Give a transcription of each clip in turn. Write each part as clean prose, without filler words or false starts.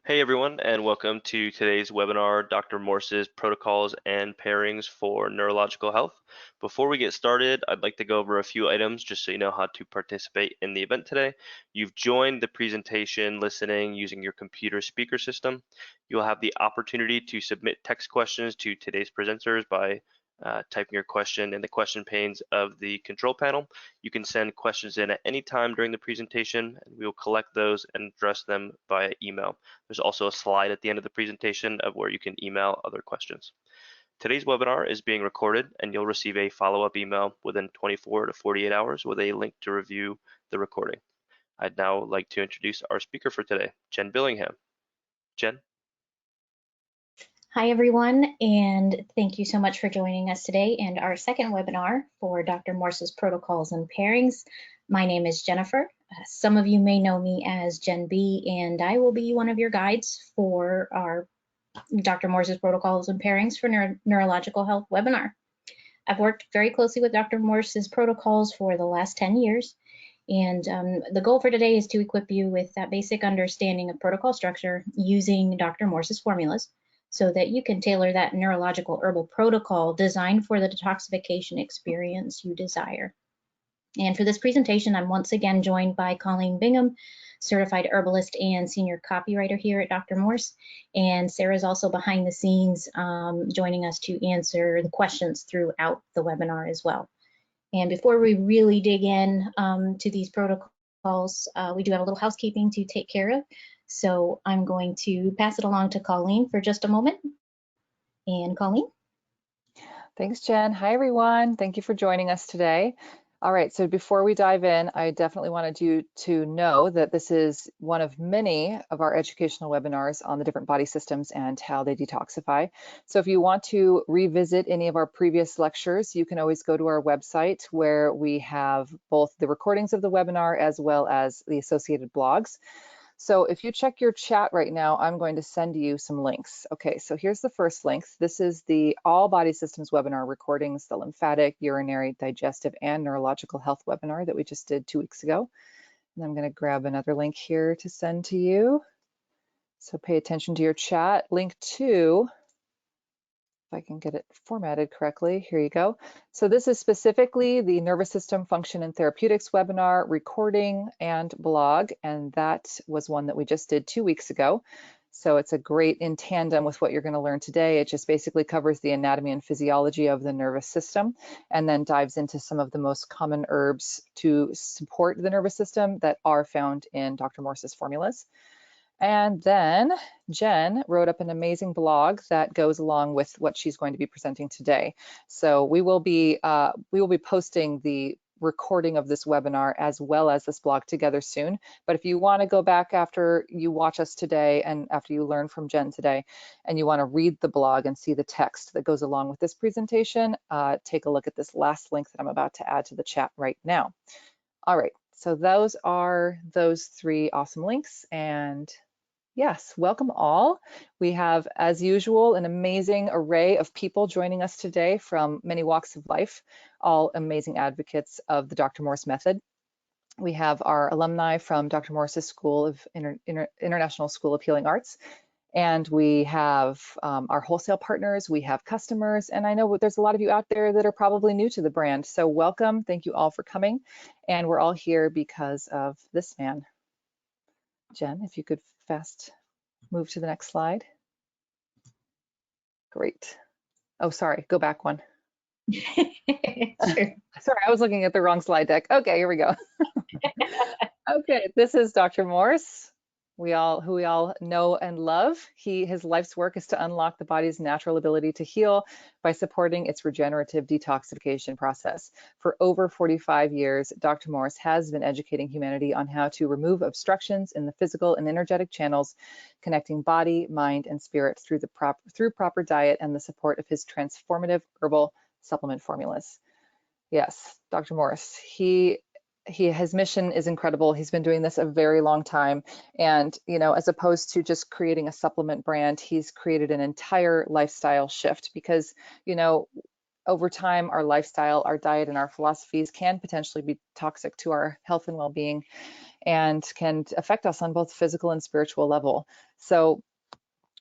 Hey everyone, and welcome to today's webinar, Dr. Morse's Protocols and Pairings for Neurological Health. Before we get started, I'd like to go over a few items just so you know how to participate in the event today. You've joined the presentation listening using your computer speaker system. You'll have the opportunity to submit text questions to today's presenters by typing your question in the question panes of the control panel. You can send questions in at any time during the presentation, and we will collect those and address them via email. There's also a slide at the end of the presentation of where you can email other questions. Today's webinar is being recorded, and you'll receive a follow-up email within 24 to 48 hours with a link to review the recording. I'd now like to introduce our speaker for today, Jen Billingham. Jen? Hi, everyone, and thank you so much for joining us today and our second webinar for Dr. Morse's Protocols and Pairings. My name is Jennifer. Some of you may know me as Jen B, and I will be one of your guides for our Dr. Morse's Protocols and Pairings for Neurological Health webinar. I've worked very closely with Dr. Morse's protocols for the last 10 years, and the goal for today is to equip you with that basic understanding of protocol structure using Dr. Morse's formulas, so that you can tailor that neurological herbal protocol designed for the detoxification experience you desire. And for this presentation, I'm once again joined by Colleen Bingham, certified herbalist and senior copywriter here at Dr. Morse. And Sarah's also behind the scenes joining us to answer the questions throughout the webinar as well. And before we really dig in to these protocols, we do have a little housekeeping to take care of. So I'm going to pass it along to Colleen for just a moment. And Colleen? Thanks, Jen. Hi, everyone. Thank you for joining us today. All right, so before we dive in, I definitely wanted you to know that this is one of many of our educational webinars on the different body systems and how they detoxify. So if you want to revisit any of our previous lectures, you can always go to our website where we have both the recordings of the webinar as well as the associated blogs. So if you check your chat right now, I'm going to send you some links. Okay, so here's the first link. This is the All Body Systems webinar recordings, the lymphatic, urinary, digestive, and neurological health webinar that we just did 2 weeks ago. And I'm going to grab another link here to send to you. So pay attention to your chat. Link 2, if I can get it formatted correctly, here you go. So this is specifically the Nervous System Function and Therapeutics webinar recording and blog, and that was one that we just did 2 weeks ago. So it's a great in tandem with what you're going to learn today. It just basically covers the anatomy and physiology of the nervous system and then dives into some of the most common herbs to support the nervous system that are found in Dr. Morse's formulas. And then Jen wrote up an amazing blog that goes along with what she's going to be presenting today. So we will be posting the recording of this webinar as well as this blog together soon. But if you want to go back after you watch us today and after you learn from Jen today, and you want to read the blog and see the text that goes along with this presentation, take a look at this last link that I'm about to add to the chat right now. All right, so those are those 3 awesome links, and yes, welcome all. We have, as usual, an amazing array of people joining us today from many walks of life, all amazing advocates of the Dr. Morse method. We have our alumni from Dr. Morse's School of International School of Healing Arts, and we have our wholesale partners, we have customers, and I know there's a lot of you out there that are probably new to the brand. So welcome, thank you all for coming, and we're all here because of this man. Jen, if you could fast move to the next slide. Great. Oh, sorry, go back one. Sure. Sorry, I was looking at the wrong slide deck. Okay, here we go. Okay, this is Dr. Morse, who we all know and love. His life's work is to unlock the body's natural ability to heal by supporting its regenerative detoxification process. For over 45 years, Dr. Morse has been educating humanity on how to remove obstructions in the physical and energetic channels, connecting body, mind, and spirit through proper diet and the support of his transformative herbal supplement formulas. Yes, Dr. Morse, his mission is incredible. He's been doing this a very long time. And, you know, as opposed to just creating a supplement brand, he's created an entire lifestyle shift because, you know, over time, our lifestyle, our diet, and our philosophies can potentially be toxic to our health and well-being and can affect us on both physical and spiritual level. So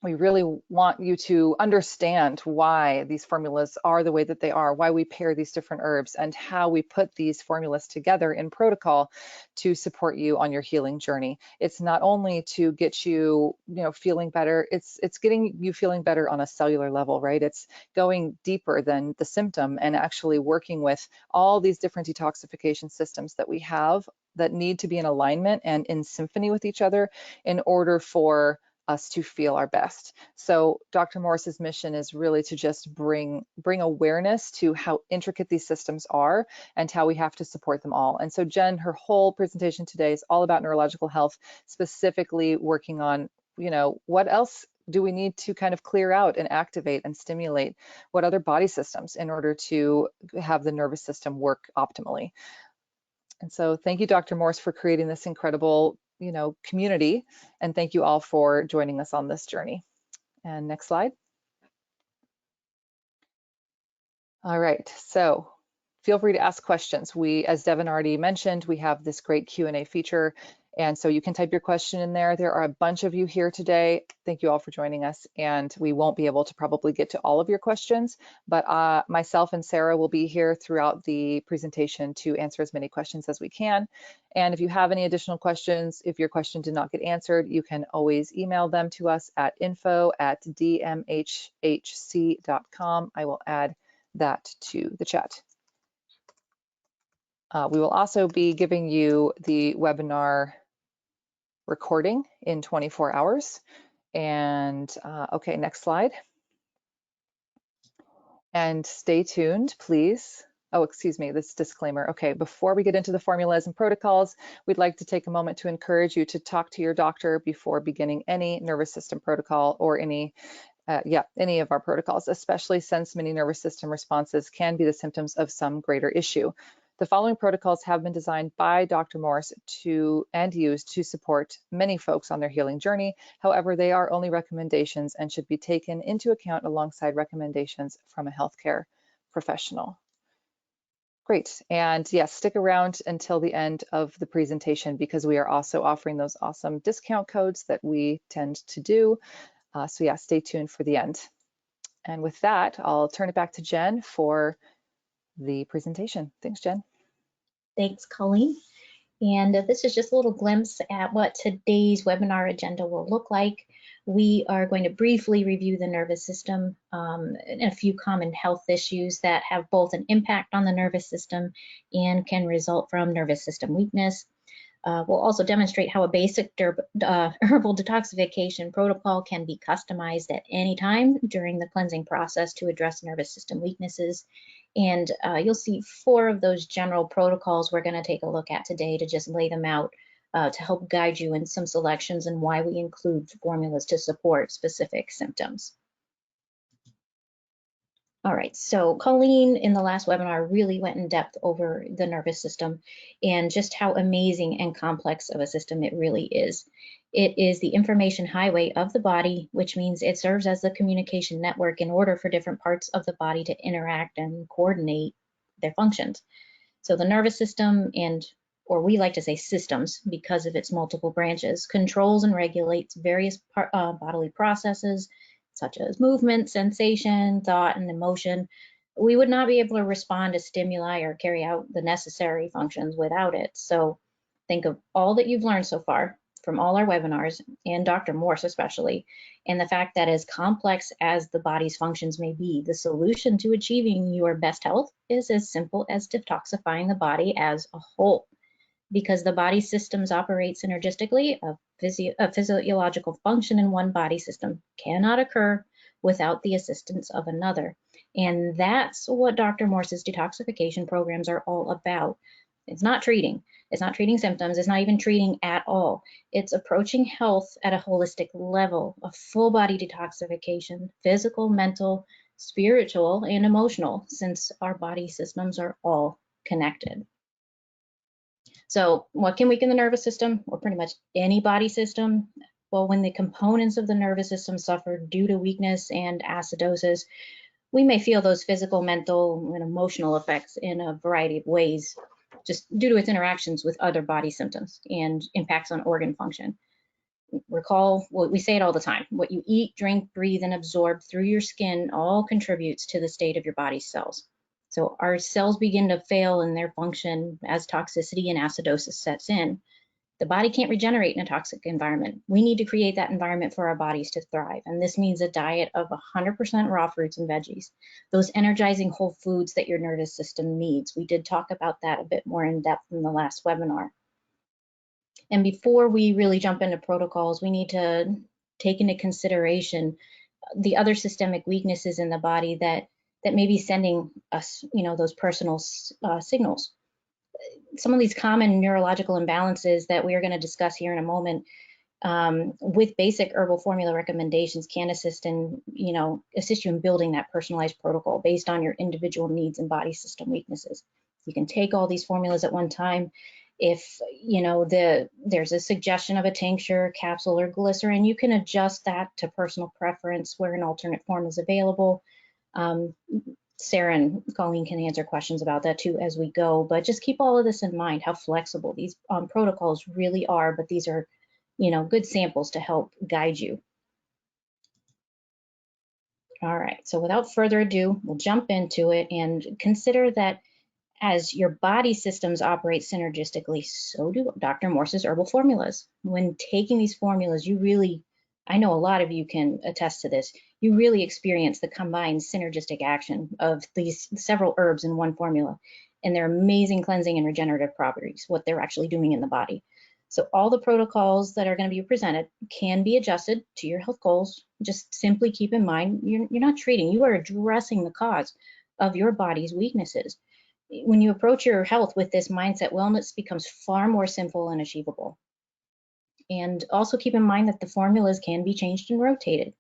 we really want you to understand why these formulas are the way that they are, why we pair these different herbs, and how we put these formulas together in protocol to support you on your healing journey. It's not only to get you, feeling better, it's getting you feeling better on a cellular level, right? It's going deeper than the symptom and actually working with all these different detoxification systems that we have that need to be in alignment and in symphony with each other in order for us to feel our best. So Dr. Morse's mission is really to just bring awareness to how intricate these systems are and how we have to support them all. And so Jen, her whole presentation today is all about neurological health, specifically working on, what else do we need to kind of clear out and activate and stimulate? What other body systems in order to have the nervous system work optimally? And so thank you, Dr. Morse, for creating this incredible, community. And thank you all for joining us on this journey. And next slide. All right, so feel free to ask questions. As Devin already mentioned, we have this great Q&A feature. And so you can type your question in there. There are a bunch of you here today. Thank you all for joining us. And we won't be able to probably get to all of your questions, but myself and Sarah will be here throughout the presentation to answer as many questions as we can. And if you have any additional questions, if your question did not get answered, you can always email them to us at info@dmhhc.com. I will add that to the chat. We will also be giving you the webinar recording in 24 hours. And okay, next slide. And stay tuned, please. Oh, excuse me, this disclaimer. Okay, before we get into the formulas and protocols, we'd like to take a moment to encourage you to talk to your doctor before beginning any nervous system protocol or any of our protocols, especially since many nervous system responses can be the symptoms of some greater issue. The following protocols have been designed by Dr. Morse and used to support many folks on their healing journey. However, they are only recommendations and should be taken into account alongside recommendations from a healthcare professional. Great, and yes, stick around until the end of the presentation because we are also offering those awesome discount codes that we tend to do. So yeah, stay tuned for the end. And with that, I'll turn it back to Jen for the presentation. Thanks, Jen. Thanks, Colleen. And this is just a little glimpse at what today's webinar agenda will look like. We are going to briefly review the nervous system and a few common health issues that have both an impact on the nervous system and can result from nervous system weakness. We'll also demonstrate how a basic herbal detoxification protocol can be customized at any time during the cleansing process to address nervous system weaknesses. And you'll see 4 of those general protocols we're going to take a look at today to just lay them out to help guide you in some selections and why we include formulas to support specific symptoms. All right, so Colleen in the last webinar really went in depth over the nervous system and just how amazing and complex of a system it really is. It is the information highway of the body, which means it serves as the communication network in order for different parts of the body to interact and coordinate their functions. So the nervous system or we like to say systems because of its multiple branches, controls and regulates various bodily processes, such as movement, sensation, thought, and emotion. We would not be able to respond to stimuli or carry out the necessary functions without it. So think of all that you've learned so far from all our webinars, and Dr. Morse especially, and the fact that as complex as the body's functions may be, the solution to achieving your best health is as simple as detoxifying the body as a whole. Because the body systems operate synergistically, a physiological function in one body system cannot occur without the assistance of another. And that's what Dr. Morse's detoxification programs are all about. It's not treating. It's not treating symptoms. It's not even treating at all. It's approaching health at a holistic level, a full body detoxification, physical, mental, spiritual, and emotional, since our body systems are all connected. So what can weaken the nervous system, or pretty much any body system? Well, when the components of the nervous system suffer due to weakness and acidosis, we may feel those physical, mental, and emotional effects in a variety of ways, just due to its interactions with other body symptoms and impacts on organ function. Recall, well, we say it all the time, what you eat, drink, breathe, and absorb through your skin all contributes to the state of your body's cells. So our cells begin to fail in their function as toxicity and acidosis sets in. The body can't regenerate in a toxic environment. We need to create that environment for our bodies to thrive. And this means a diet of 100% raw fruits and veggies, those energizing whole foods that your nervous system needs. We did talk about that a bit more in depth in the last webinar. And before we really jump into protocols, we need to take into consideration the other systemic weaknesses in the body that may be sending us, those personal signals. Some of these common neurological imbalances that we are going to discuss here in a moment, with basic herbal formula recommendations, can assist you in building that personalized protocol based on your individual needs and body system weaknesses. You can take all these formulas at one time. If there's a suggestion of a tincture, capsule, or glycerin, you can adjust that to personal preference where an alternate form is available. Sarah and Colleen can answer questions about that too as we go, but just keep all of this in mind, how flexible these protocols really are, but these are, good samples to help guide you. All right, so without further ado, we'll jump into it and consider that as your body systems operate synergistically, so do Dr. Morse's herbal formulas. When taking these formulas, you really, I know a lot of you can attest to this, you really experience the combined synergistic action of these several herbs in one formula and their amazing cleansing and regenerative properties, what they're actually doing in the body. So all the protocols that are going to be presented can be adjusted to your health goals. Just simply keep in mind, you're not treating, you are addressing the cause of your body's weaknesses. When you approach your health with this mindset, wellness becomes far more simple and achievable. And also keep in mind that the formulas can be changed and rotated.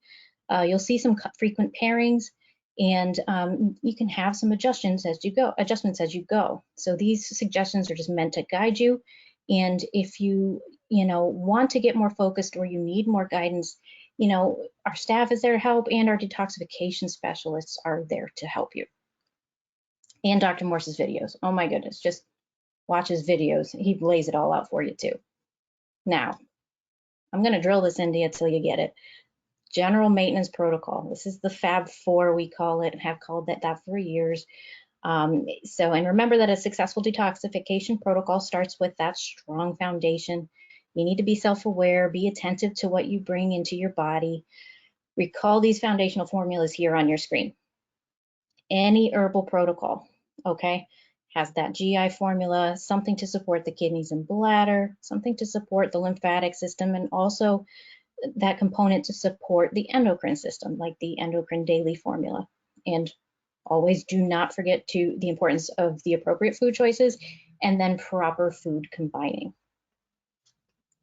You'll see some frequent pairings, and you can have some adjustments as you go. So these suggestions are just meant to guide you. And if you want to get more focused or you need more guidance, our staff is there to help, and our detoxification specialists are there to help you. And Dr. Morse's videos. Oh my goodness, just watch his videos. He lays it all out for you too. Now, I'm going to drill this into you till you get it. General maintenance protocol. This is the Fab 4, we call it, and have called that for years. And remember that a successful detoxification protocol starts with that strong foundation. You need to be self-aware, be attentive to what you bring into your body. Recall these foundational formulas here on your screen. Any herbal protocol, okay, has that GI formula, something to support the kidneys and bladder, something to support the lymphatic system, and also that component to support the endocrine system, like the endocrine daily formula. And always do not forget the importance of the appropriate food choices and then proper food combining.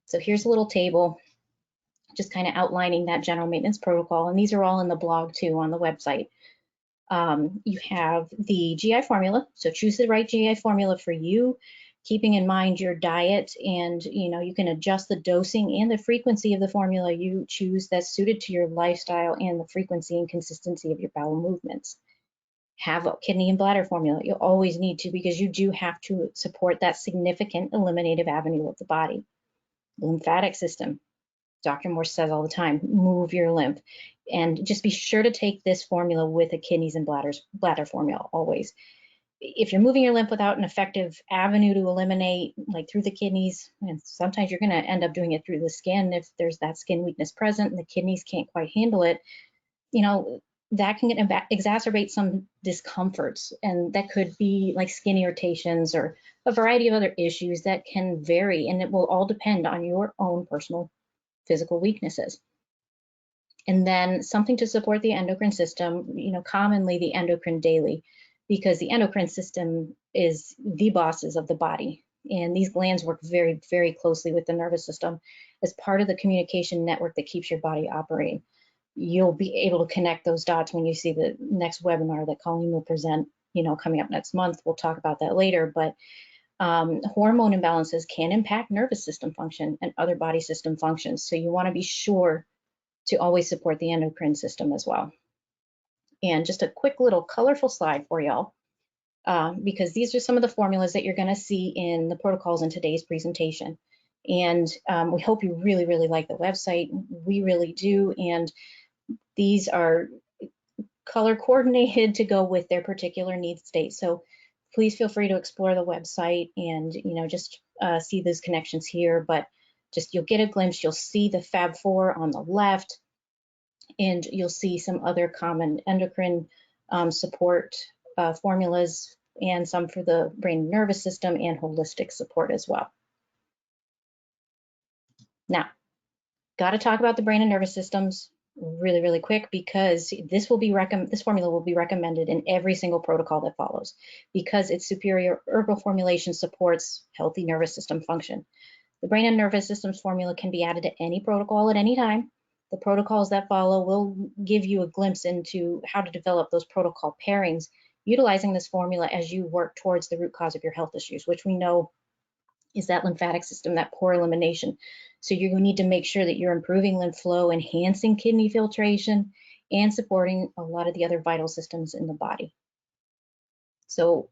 So here's a little table just kind of outlining that general maintenance protocol, and these are all in the blog too on the website. You have the GI formula, so choose the right GI formula for you, keeping in mind your diet, and you can adjust the dosing and the frequency of the formula you choose that's suited to your lifestyle and the frequency and consistency of your bowel movements. Have a kidney and bladder formula. You'll always need to, because you do have to support that significant eliminative avenue of the body. The lymphatic system. Dr. Morse says all the time, move your lymph. And just be sure to take this formula with a kidneys and bladder formula always. If you're moving your lymph without an effective avenue to eliminate, like through the kidneys, and sometimes you're going to end up doing it through the skin if there's that skin weakness present and the kidneys can't quite handle it, that can exacerbate some discomforts, and that could be like skin irritations or a variety of other issues that can vary, and it will all depend on your own personal physical weaknesses. And then something to support the endocrine system, commonly the endocrine daily, because the endocrine system is the bosses of the body. And these glands work very, very closely with the nervous system as part of the communication network that keeps your body operating. You'll be able to connect those dots when you see the next webinar that Colleen will present, coming up next month. We'll talk about that later, but hormone imbalances can impact nervous system function and other body system functions. So you want to be sure to always support the endocrine system as well. And just a quick little colorful slide for y'all, because these are some of the formulas that you're going to see in the protocols in today's presentation. And we hope you really, really like the website. We really do. And these are color coordinated to go with their particular need state. So please feel free to explore the website and, just see those connections here. But just you'll get a glimpse. You'll see the Fab 4 on the left, and you'll see some other common endocrine support formulas, and some for the brain and nervous system and holistic support as well. Now, got to talk about the brain and nervous systems really, really quick, because this formula will be recommended in every single protocol that follows, because its superior herbal formulation supports healthy nervous system function. The brain and nervous systems formula can be added to any protocol at any time. The protocols that follow will give you a glimpse into how to develop those protocol pairings, utilizing this formula as you work towards the root cause of your health issues, which we know is that lymphatic system, that poor elimination. So you're going to need to make sure that you're improving lymph flow, enhancing kidney filtration, and supporting a lot of the other vital systems in the body. So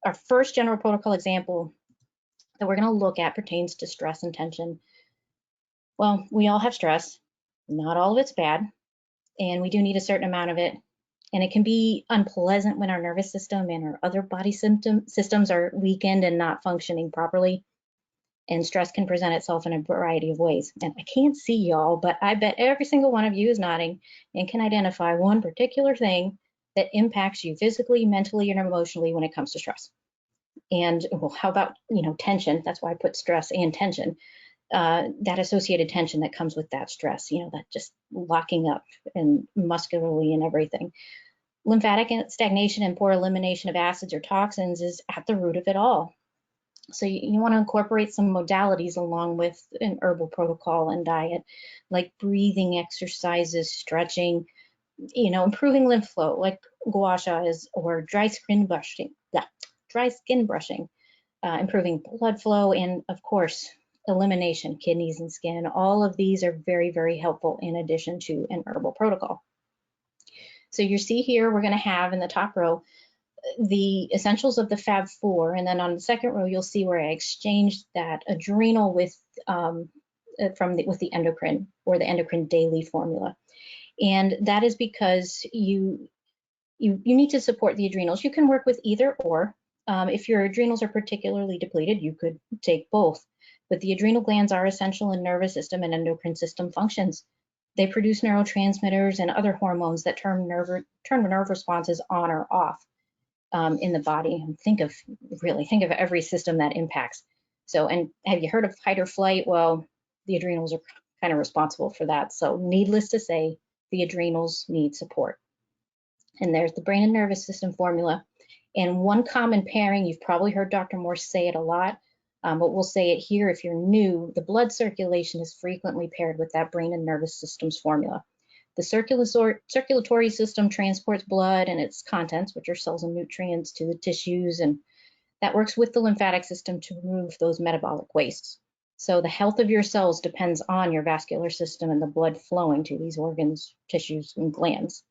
our first general protocol example that we're going to look at pertains to stress and tension. Well, we all have stress. Not all of it's bad, and we do need a certain amount of it. And it can be unpleasant when our nervous system and our other body systems are weakened and not functioning properly. And stress can present itself in a variety of ways. And I can't see y'all, but I bet every single one of you is nodding and can identify one particular thing that impacts you physically, mentally, and emotionally when it comes to stress. And well, how about, tension? That's why I put stress and tension. That associated tension that comes with that stress, that just locking up and muscularly and everything. Lymphatic stagnation and poor elimination of acids or toxins is at the root of it all. So you want to incorporate some modalities along with an herbal protocol and diet, like breathing exercises, stretching, improving lymph flow, like gua sha is, or dry skin brushing, improving blood flow, and of course, elimination, kidneys and skin. All of these are very, very helpful in addition to an herbal protocol. So you see here, we're going to have in the top row the essentials of the Fab 4, and then on the second row you'll see where I exchanged that adrenal with the endocrine, or the endocrine daily formula. And that is because you need to support the adrenals. You can work with either or. If your adrenals are particularly depleted, you could take both. But the adrenal glands are essential in nervous system and endocrine system functions. They produce neurotransmitters and other hormones that turn nerve responses on or off in the body. And think of every system that impacts. So, and have you heard of fight or flight? Well, the adrenals are kind of responsible for that. So needless to say, the adrenals need support. And there's the brain and nervous system formula. And one common pairing, you've probably heard Dr. Morse say it a lot, but we'll say it here if you're new. The blood circulation is frequently paired with that brain and nervous systems formula. The circulatory system transports blood and its contents, which are cells and nutrients, to the tissues, and that works with the lymphatic system to remove those metabolic wastes. So the health of your cells depends on your vascular system and the blood flowing to these organs, tissues, and glands.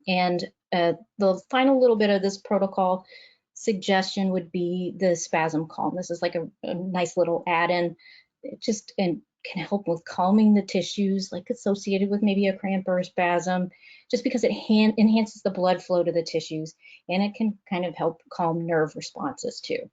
And the final little bit of this protocol suggestion would be the spasm calm. This is like a nice little add-in. It just can help with calming the tissues, like associated with maybe a cramp or a spasm, just because it enhances the blood flow to the tissues, and it can kind of help calm nerve responses too.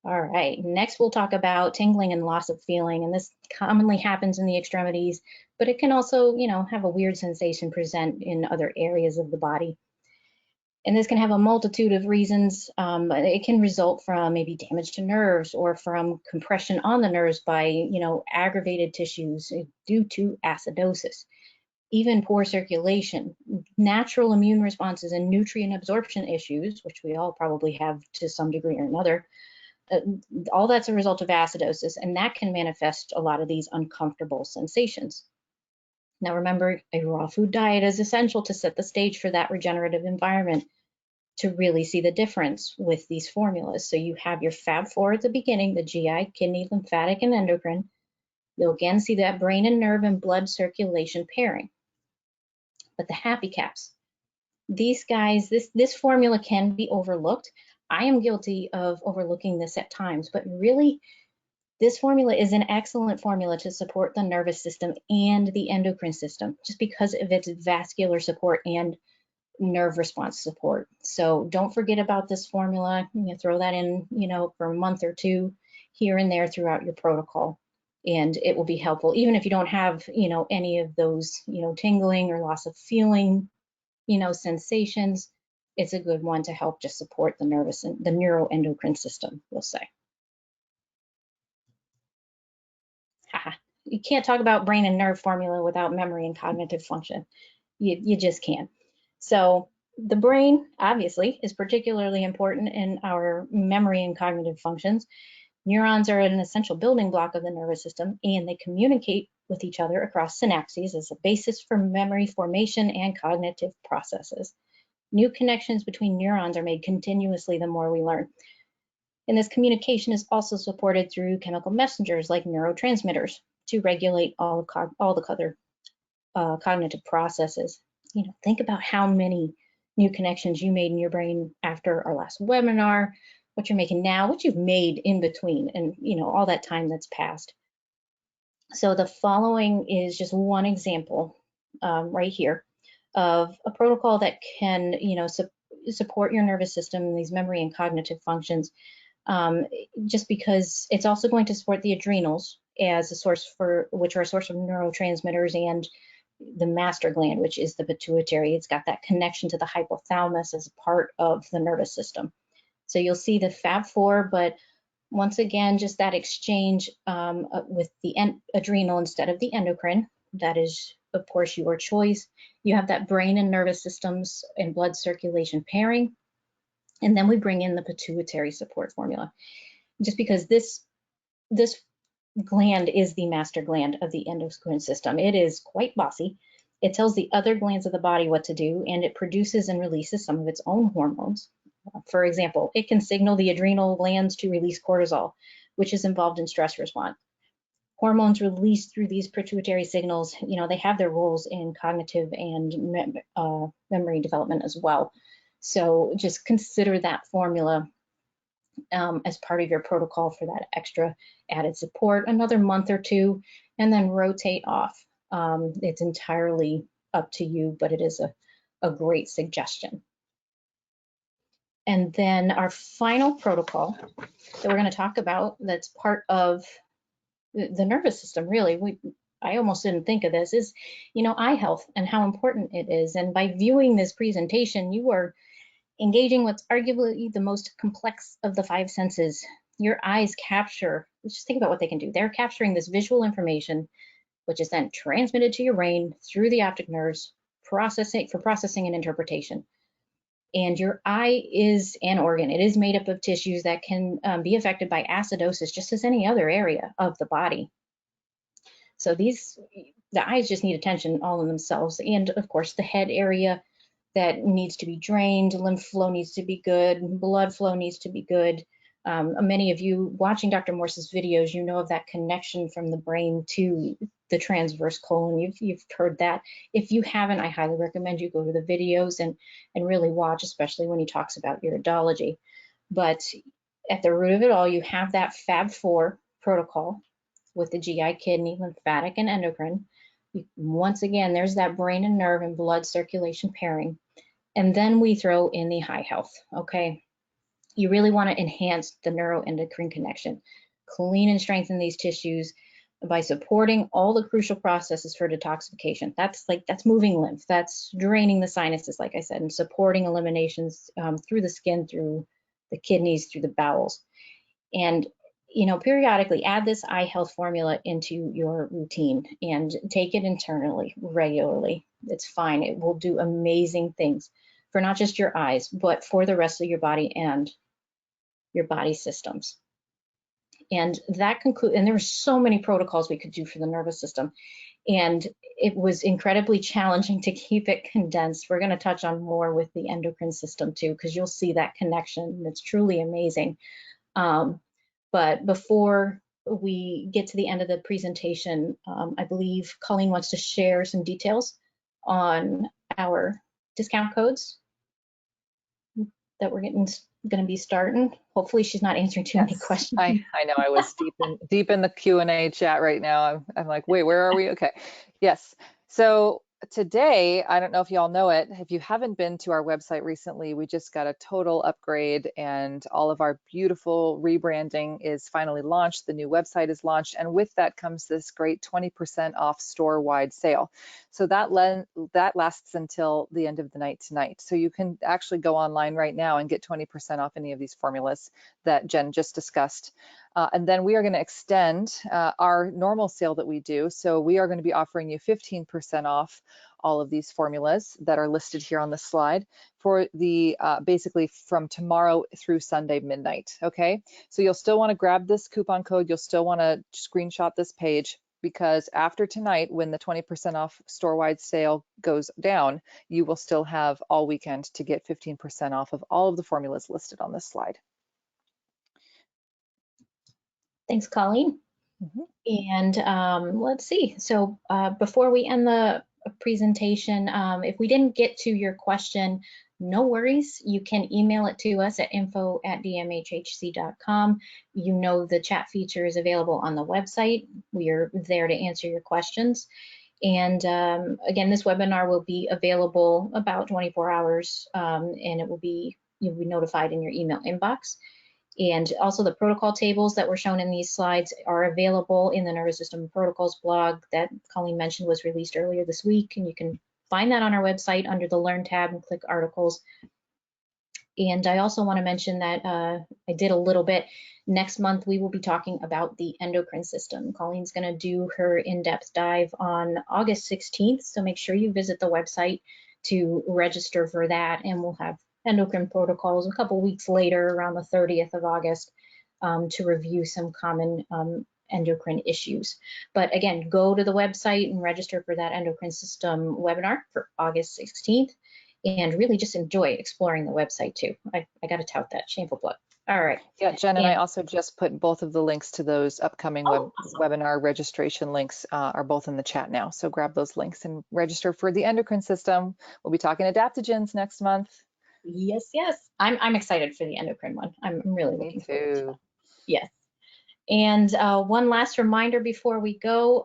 All right, next we'll talk about tingling and loss of feeling, and this commonly happens in the extremities, but it can also, have a weird sensation present in other areas of the body. And this can have a multitude of reasons. It can result from maybe damage to nerves, or from compression on the nerves by, aggravated tissues due to acidosis. Even poor circulation, natural immune responses, and nutrient absorption issues, which we all probably have to some degree or another. All that's a result of acidosis, and that can manifest a lot of these uncomfortable sensations. Now remember, a raw food diet is essential to set the stage for that regenerative environment to really see the difference with these formulas. So you have your Fab 4 at the beginning, the GI, kidney, lymphatic, and endocrine. You'll again see that brain and nerve and blood circulation pairing. But the happy caps, these guys, this formula can be overlooked. I am guilty of overlooking this at times, but really, this formula is an excellent formula to support the nervous system and the endocrine system, just because of its vascular support and nerve response support. So don't forget about this formula. You throw that in, for a month or two here and there throughout your protocol, and it will be helpful. Even if you don't have, any of those, tingling or loss of feeling, sensations, it's a good one to help just support the nervous and the neuroendocrine system, we'll say. You can't talk about brain and nerve formula without memory and cognitive function. You just can't. So the brain, obviously, is particularly important in our memory and cognitive functions. Neurons are an essential building block of the nervous system, and they communicate with each other across synapses as a basis for memory formation and cognitive processes. New connections between neurons are made continuously the more we learn. And this communication is also supported through chemical messengers like neurotransmitters to regulate all the other cognitive processes. Think about how many new connections you made in your brain after our last webinar, what you're making now, what you've made in between, and all that time that's passed. So the following is just one example right here of a protocol that can, support your nervous system and these memory and cognitive functions. Just because it's also going to support the adrenals as a source which are a source of neurotransmitters, and the master gland, which is the pituitary. It's got that connection to the hypothalamus as a part of the nervous system. So you'll see the Fab4, but once again, just that exchange with the adrenal instead of the endocrine. That is, of course, your choice. You have that brain and nervous systems and blood circulation pairing. And then we bring in the pituitary support formula, just because this gland is the master gland of the endocrine system. It is quite bossy. It tells the other glands of the body what to do, and it produces and releases some of its own hormones. For example, it can signal the adrenal glands to release cortisol, which is involved in stress response. Hormones released through these pituitary signals, they have their roles in cognitive and memory development as well. So just consider that formula as part of your protocol for that extra added support, another month or two, and then rotate off. It's entirely up to you, but it is a great suggestion. And then our final protocol that we're going to talk about, that's part of the nervous system, really. I almost didn't think of this, is, eye health and how important it is. And by viewing this presentation, you are engaging what's arguably the most complex of the five senses. Your eyes capture, let's just think about what they can do. They're capturing this visual information, which is then transmitted to your brain through the optic nerves, for processing and interpretation. And your eye is an organ. It is made up of tissues that can be affected by acidosis, just as any other area of the body. So the eyes just need attention all in themselves. And of course, the head area that needs to be drained, lymph flow needs to be good, blood flow needs to be good. Many of you watching Dr. Morse's videos, you know of that connection from the brain to the transverse colon. You've heard that. If you haven't, I highly recommend you go to the videos and really watch, especially when he talks about iridology. But at the root of it all, you have that Fab4 protocol with the GI, kidney, lymphatic, and endocrine. Once again, there's that brain and nerve and blood circulation pairing. And then we throw in the high health, okay? You really want to enhance the neuroendocrine connection, clean and strengthen these tissues by supporting all the crucial processes for detoxification. That's moving lymph, that's draining the sinuses, like I said, and supporting eliminations through the skin, through the kidneys, through the bowels. And periodically add this eye health formula into your routine and take it internally regularly. It's fine. It will do amazing things for not just your eyes, but for the rest of your body and your body systems. And that concludes, and there were so many protocols we could do for the nervous system. And it was incredibly challenging to keep it condensed. We're going to touch on more with the endocrine system too, because you'll see that connection. It's truly amazing. But before we get to the end of the presentation, I believe Colleen wants to share some details on our discount codes that we're going to be starting. Hopefully she's not answering too many questions. I know I was deep in the Q&A chat right now. I'm like, wait, where are we? Okay. Yes. So today, I don't know if y'all know it, if you haven't been to our website recently, we just got a total upgrade and all of our beautiful rebranding is finally launched. The new website is launched, and with that comes this great 20% off store-wide sale. So that lasts until the end of the night tonight. So you can actually go online right now and get 20% off any of these formulas that Jen just discussed. And then we are going to extend our normal sale that we do. So we are going to be offering you 15% off all of these formulas that are listed here on the slide for the basically from tomorrow through Sunday midnight. Okay, so you'll still want to grab this coupon code. You'll still want to screenshot this page, because after tonight, when the 20% off store-wide sale goes down, you will still have all weekend to get 15% off of all of the formulas listed on this slide. Thanks, Colleen. And let's see. So before we end the presentation, if we didn't get to your question, no worries. You can email it to us at info@dmhhc.com. You know the chat feature is available on the website. We are there to answer your questions. And again, this webinar will be available about 24 hours, and you'll be notified in your email inbox. And also the protocol tables that were shown in these slides are available in the Nervous System Protocols blog that Colleen mentioned was released earlier this week. And you can find that on our website under the Learn tab and click Articles. And I also want to mention that I did a little bit. Next month, we will be talking about the endocrine system. Colleen's going to do her in-depth dive on August 16th. So make sure you visit the website to register for that. And we'll have endocrine protocols a couple weeks later, around the 30th of August, to review some common endocrine issues. But again, go to the website and register for that endocrine system webinar for August 16th, and really just enjoy exploring the website too. I got to tout that, shameful plug. All right. Yeah, Jen, and I also just put both of the links to those upcoming webinar registration links are both in the chat now. So grab those links and register for the endocrine system. We'll be talking adaptogens next month. Yes, yes. I'm excited for the endocrine one. I'm really looking forward to that. Yes. And one last reminder before we go,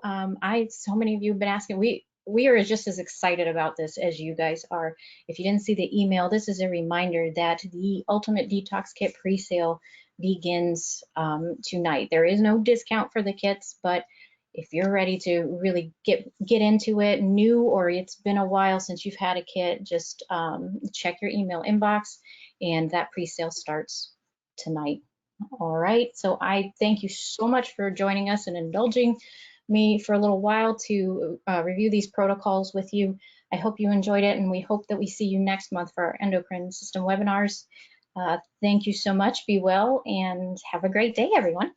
so many of you have been asking, we are just as excited about this as you guys are. If you didn't see the email, this is a reminder that the Ultimate Detox Kit pre-sale begins tonight. There is no discount for the kits, but if you're ready to really get into it, new or it's been a while since you've had a kit, just check your email inbox, and that pre-sale starts tonight. All right, so I thank you so much for joining us and indulging me for a little while to review these protocols with you. I hope you enjoyed it, and we hope that we see you next month for our endocrine system webinars. Thank you so much. Be well and have a great day, everyone.